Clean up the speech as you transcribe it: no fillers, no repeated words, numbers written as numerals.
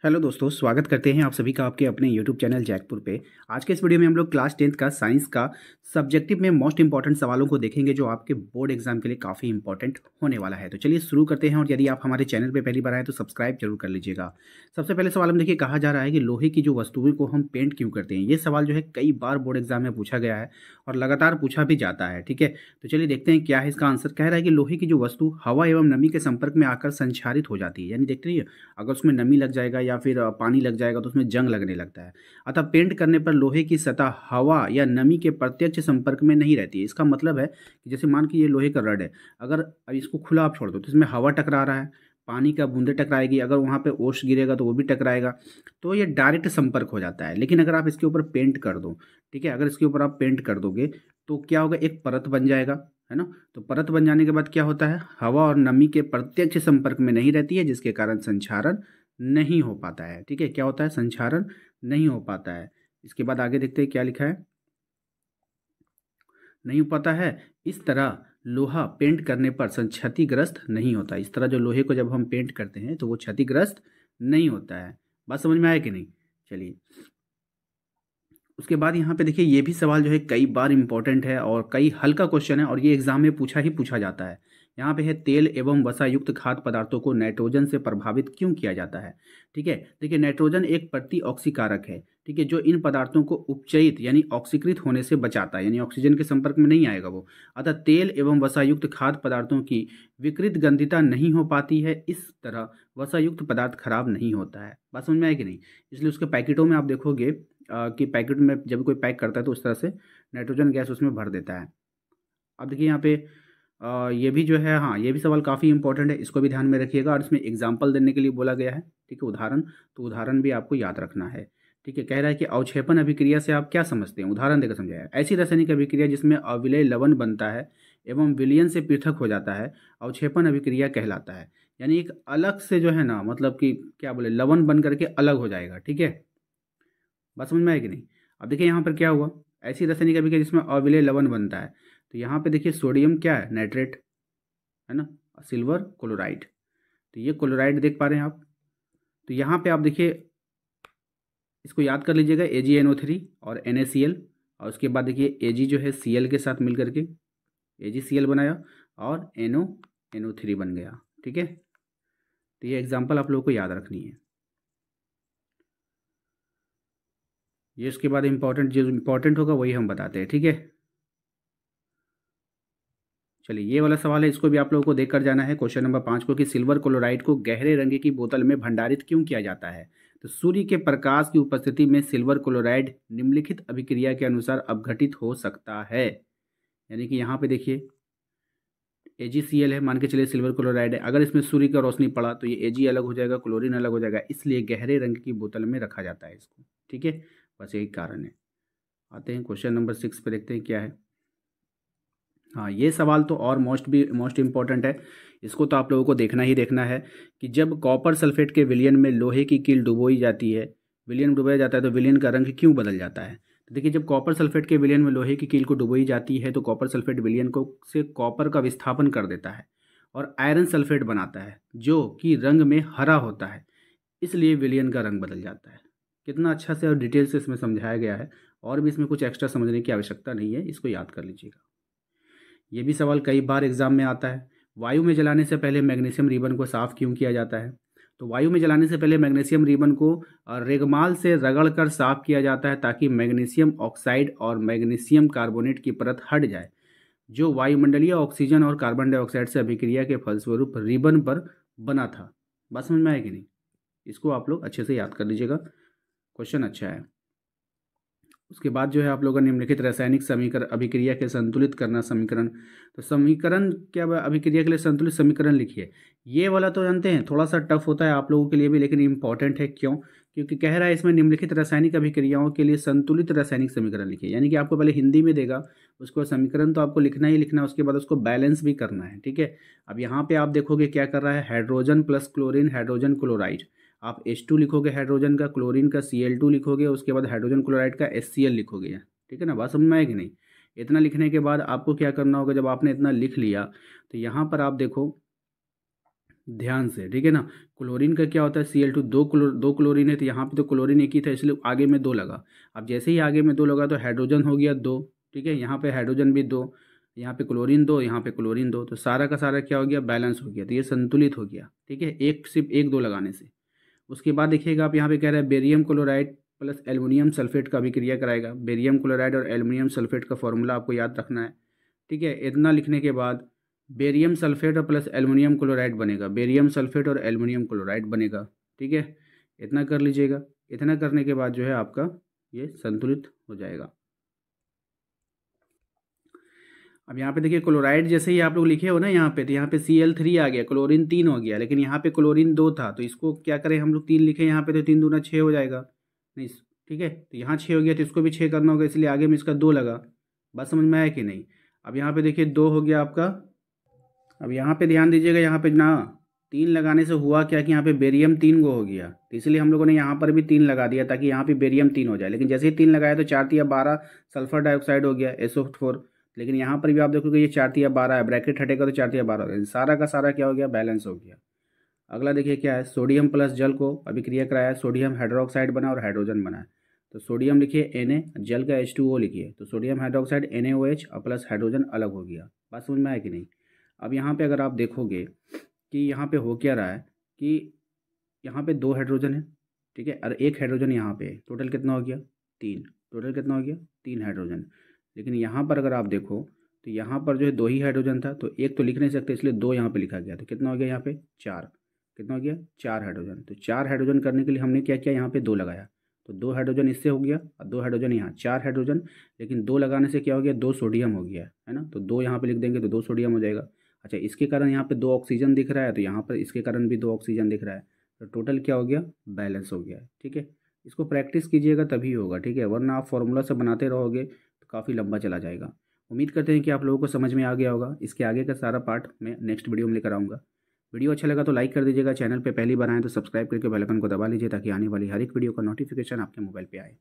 Hello दोस्तों, स्वागत करते हैं आप सभी का आपके अपने यूट्यूब चैनल जैकपुर पे। आज के इस वीडियो में हम लोग क्लास 10th का साइंस का सब्जेक्टिव में मोस्ट इंपॉर्टेंट सवालों को देखेंगे जो आपके बोर्ड एग्जाम के लिए काफ़ी इंपॉर्टेंट होने वाला है। तो चलिए शुरू करते हैं, और यदि आप हमारे चैनल पे पहली बार आए तो सब्सक्राइब जरूर कर लीजिएगा। सबसे पहले सवाल हम देखिए, कहा जा रहा है कि लोहे की जो वस्तुओं को हम पेंट क्यों करते हैं। ये सवाल जो है कई बार बोर्ड एग्जाम में पूछा गया है और लगातार पूछा भी जाता है। ठीक है, तो चलिए देखते हैं क्या है इसका आंसर। कह रहा है कि लोहे की जो वस्तु हवा एवं नमी के संपर्क में आकर संक्षारित हो जाती है, यानी देखते रहिए अगर उसमें नमी लग जाएगा या फिर पानी लग जाएगा तो उसमें जंग लगने लगता है। अतः पेंट करने पर लोहे की सतह हवा या नमी के प्रत्यक्ष संपर्क में नहीं रहती है। इसका मतलब है कि जैसे मान कि ये लोहे का रड है, अगर अब इसको खुला आप छोड़ दो तो इसमें हवा टकरा रहा है, पानी का बूंदे टकराएगी, अगर वहाँ पे ओस गिरेगा तो वो भी टकराएगा, तो ये डायरेक्ट संपर्क हो जाता है। लेकिन अगर आप इसके ऊपर पेंट कर दो, ठीक है, अगर इसके ऊपर आप पेंट कर दोगे तो क्या होगा, एक परत बन जाएगा, है ना। तो परत बन जाने के बाद क्या होता है, हवा और नमी के प्रत्यक्ष संपर्क में नहीं रहती है, जिसके कारण संक्षारण नहीं हो पाता है। ठीक है, क्या होता है, संक्षारण नहीं हो पाता है। इसके बाद आगे देखते हैं क्या लिखा है, नहीं हो पाता है। इस तरह लोहा पेंट करने पर क्षतिग्रस्त नहीं होता। इस तरह जो लोहे को जब हम पेंट करते हैं तो वो क्षतिग्रस्त नहीं होता है। बात समझ में आया कि नहीं। चलिए उसके बाद यहाँ पे देखिए, ये भी सवाल जो है कई बार इंपॉर्टेंट है और कई हल्का क्वेश्चन है और ये एग्जाम में पूछा जाता है। यहाँ पे है, तेल एवं वसा युक्त खाद्य पदार्थों को नाइट्रोजन से प्रभावित क्यों किया जाता है। ठीक है, देखिए नाइट्रोजन एक प्रतिऑक्सीकारक है, ठीक है, जो इन पदार्थों को उपचयित यानी ऑक्सीकृत होने से बचाता है, यानी ऑक्सीजन के संपर्क में नहीं आएगा वो। अतः तेल एवं वसा युक्त खाद्य पदार्थों की विकृत गंधिता नहीं हो पाती है, इस तरह वसा युक्त पदार्थ खराब नहीं होता है। बात समझ में आए कि नहीं। इसलिए उसके पैकेटों में आप देखोगे कि पैकेट में जब कोई पैक करता है तो उस तरह से नाइट्रोजन गैस उसमें भर देता है। अब देखिए यहाँ पे ये भी जो है, हाँ, ये भी सवाल काफ़ी इंपॉर्टेंट है, इसको भी ध्यान में रखिएगा। और इसमें एग्जाम्पल देने के लिए बोला गया है, ठीक है, उदाहरण, तो उदाहरण भी आपको याद रखना है। ठीक है, कह रहा है कि अवक्षेपण अभिक्रिया से आप क्या समझते हैं, उदाहरण देकर समझाया। ऐसी रासायनिक अभिक्रिया जिसमें अविलय लवण बनता है एवं विलयन से पृथक हो जाता है, अवक्षेपण अभिक्रिया कहलाता है। यानी एक अलग से जो है ना, मतलब कि क्या बोले, लवण बन करके अलग हो जाएगा। ठीक है, बात समझ में आएगी नहीं। अब देखिए यहाँ पर क्या हुआ, ऐसी रासायनिक अभिक्रिया जिसमें अविलय लवण बनता है, तो यहाँ पे देखिए सोडियम क्या है, नाइट्रेट, है ना, सिल्वर क्लोराइड। तो ये क्लोराइड देख पा रहे हैं आप। तो यहाँ पे आप देखिए, इसको याद कर लीजिएगा, AgNO3 और NaCl, और उसके बाद देखिए Ag जो है Cl के साथ मिल करके AgCl बनाया और NO3 बन गया। ठीक है, तो ये एग्जाम्पल आप लोगों को याद रखनी है। ये उसके बाद इंपॉर्टेंट, जो इंपॉर्टेंट होगा वही हम बताते हैं। ठीक है, चलिए ये वाला सवाल है, इसको भी आप लोगों को देख कर जाना है। क्वेश्चन नंबर 5 को, कि सिल्वर क्लोराइड को गहरे रंग की बोतल में भंडारित क्यों किया जाता है। तो सूर्य के प्रकाश की उपस्थिति में सिल्वर क्लोराइड निम्नलिखित अभिक्रिया के अनुसार अपघटित हो सकता है। यानी कि यहाँ पे देखिए AgCl है, मान के चलिए सिल्वर क्लोराइड है, अगर इसमें सूर्य का रोशनी पड़ा तो ये Ag अलग हो जाएगा, क्लोरीन अलग हो जाएगा, इसलिए गहरे रंग की बोतल में रखा जाता है इसको। ठीक है, बस यही कारण है। आते हैं क्वेश्चन नंबर 6 पे, देखते हैं क्या है। हाँ, ये सवाल तो और मोस्ट इम्पॉर्टेंट है, इसको तो आप लोगों को देखना ही देखना है, कि जब कॉपर सल्फेट के विलयन में लोहे की कील डुबोई जाती है, विलयन डुबाया जाता है, तो विलयन का रंग क्यों बदल जाता है। तो देखिए, जब कॉपर सल्फेट के विलयन में लोहे की कील को डुबोई जाती है तो कॉपर सल्फेट विलयन को से कॉपर का विस्थापन कर देता है और आयरन सल्फेट बनाता है, जो कि रंग में हरा होता है, इसलिए विलयन का रंग बदल जाता है। कितना अच्छा से और डिटेल से इसमें समझाया गया है, और भी इसमें कुछ एक्स्ट्रा समझने की आवश्यकता नहीं है, इसको याद कर लीजिएगा। ये भी सवाल कई बार एग्जाम में आता है। वायु में जलाने से पहले मैग्नीशियम रिबन को साफ क्यों किया जाता है। तो वायु में जलाने से पहले मैग्नीशियम रिबन को रेगमाल से रगड़कर साफ किया जाता है, ताकि मैग्नीशियम ऑक्साइड और मैग्नीशियम कार्बोनेट की परत हट जाए, जो वायुमंडलीय ऑक्सीजन और कार्बन डाइऑक्साइड से अभिक्रिया के फलस्वरूप रिबन पर बना था। बात समझ में आएगी नहीं, इसको आप लोग अच्छे से याद कर लीजिएगा, क्वेश्चन अच्छा है। उसके बाद जो है आप लोगों ने निम्नलिखित रासायनिक समीकरण अभिक्रिया के संतुलित करना समीकरण। तो समीकरण क्या, अभिक्रिया के लिए संतुलित समीकरण लिखिए। ये वाला तो जानते हैं थोड़ा सा टफ होता है आप लोगों के लिए भी, लेकिन इंपॉर्टेंट है। क्यों, क्योंकि कह रहा है इसमें निम्नलिखित रासायनिक अभिक्रियाओं के लिए संतुलित रासायनिक समीकरण लिखिए। यानी कि आपको पहले हिंदी में देगा, उसके बाद समीकरण तो आपको लिखना ही लिखना है, उसके बाद उसको बैलेंस भी करना है। ठीक है, अब यहाँ पे आप देखोगे क्या कर रहा है, hydrogen plus chlorine, hydrogen chloride, आप H2 लिखोगे हाइड्रोजन का, क्लोरीन का Cl2 लिखोगे, उसके बाद हाइड्रोजन क्लोराइड का HCl लिखोगे। ठीक है ना, बात समझ में आएगी नहीं। इतना लिखने के बाद आपको क्या करना होगा, जब आपने इतना लिख लिया तो यहाँ पर आप देखो ध्यान से, ठीक है ना। क्लोरीन का क्या होता है, Cl2 दो क्लोरीन है, तो यहाँ पे तो क्लोरीन एक ही था इसलिए आगे में 2 लगा। अब जैसे ही आगे में 2 लगा तो हाइड्रोजन हो गया 2, ठीक है, यहाँ पे हाइड्रोजन भी 2, यहाँ पे क्लोरीन 2, यहाँ पे क्लोरीन 2, तो सारा का सारा क्या हो गया, बैलेंस हो गया, तो ये संतुलित हो गया, ठीक है, एक सिर्फ 1 2 लगाने से। उसके बाद देखिएगा आप यहाँ पे कह रहा है barium chloride plus aluminium sulphate का अभिक्रिया कराएगा। बेरियम क्लोराइड और एल्युमिनियम सल्फेट का फॉर्मूला आपको याद रखना है, ठीक है। इतना लिखने के बाद बेरियम सल्फेट और प्लस एल्युमिनियम क्लोराइड बनेगा, बेरियम सल्फेट और एल्युमिनियम क्लोराइड बनेगा, ठीक है। इतना कर लीजिएगा। इतना करने के बाद जो है आपका ये संतुलित हो जाएगा। अब यहाँ पे देखिए क्लोराइड जैसे ही आप लोग लिखे हो ना यहाँ पे, तो यहाँ पे Cl3 आ गया, क्लोरीन 3 हो गया, लेकिन यहाँ पे क्लोरीन 2 था, तो इसको क्या करें हम लोग 3 लिखे यहाँ पे, तो 3 दूना 6 हो जाएगा, नहीं, ठीक है, तो यहाँ 6 हो गया, तो इसको भी 6 करना होगा, इसलिए आगे में इसका 2 लगा। बात समझ में आया कि नहीं। अब यहाँ पे देखिए 2 हो गया आपका। अब यहाँ पे ध्यान दीजिएगा, यहाँ पे ना 3 लगाने से हुआ क्या कि यहाँ पे बेरियम 3 गो हो गया, तो इसलिए हम लोगों ने यहाँ पर भी 3 लगा दिया ताकि यहाँ पे बेरियम 3 हो जाए, लेकिन जैसे ही 3 लगाया तो 4 तिया 12 सल्फर डाइऑक्साइड हो गया SO4, लेकिन यहाँ पर भी आप देखोगे ये 4 तिया 12 है, ब्रैकेट हटेगा तो 4 तिया 12 हो गया, सारा का सारा क्या हो गया, बैलेंस हो गया। अगला देखिए क्या है, सोडियम प्लस जल को अभिक्रिया कराया, सोडियम हाइड्रोक्साइड बना और हाइड्रोजन बना है। तो सोडियम लिखिए Na, जल का H2O लिखिए, तो सोडियम हाइड्रोक्साइड NaOH और प्लस हाइड्रोजन अलग हो गया। बात समझ में आया कि नहीं। अब यहाँ पे अगर आप देखोगे कि यहाँ पे हो क्या रहा है कि यहाँ पे 2 हाइड्रोजन है, ठीक है, और 1 हाइड्रोजन यहाँ पे है, टोटल कितना हो गया 3, टोटल कितना हो गया 3 हाइड्रोजन। लेकिन यहाँ पर अगर आप देखो तो यहाँ पर जो है 2 ही हाइड्रोजन था, तो 1 तो लिख नहीं सकते इसलिए 2 यहाँ पे लिखा गया, तो कितना हो गया यहाँ पे 4, कितना हो गया 4 हाइड्रोजन। तो 4 हाइड्रोजन करने के लिए हमने क्या किया, यहाँ पे 2 लगाया, तो 2 हाइड्रोजन इससे हो गया और 2 हाइड्रोजन यहाँ, 4 हाइड्रोजन, लेकिन 2 लगाने से क्या हो गया 2 सोडियम हो गया, है ना, तो 2 यहाँ पे लिख देंगे तो 2 सोडियम हो जाएगा। अच्छा, इसके कारण यहाँ पे 2 ऑक्सीजन दिख रहा है, तो यहाँ पर इसके कारण भी 2 ऑक्सीजन दिख रहा है, तो टोटल क्या हो गया, बैलेंस हो गया है, ठीक है। इसको प्रैक्टिस कीजिएगा तभी होगा, ठीक है, वरना आप फॉर्मूला से बनाते रहोगे तो काफ़ी लंबा चला जाएगा। उम्मीद करते हैं कि आप लोगों को समझ में आ गया होगा। इसके आगे का सारा पार्ट मैं नेक्स्ट वीडियो में लेकर आऊँगा। वीडियो अच्छा लगा तो लाइक कर दीजिएगा, चैनल पे पहली बार आएँ तो सब्सक्राइब करके बेल आइकन को दबा लीजिए ताकि आने वाली हर एक वीडियो का नोटिफिकेशन आपके मोबाइल पे आए।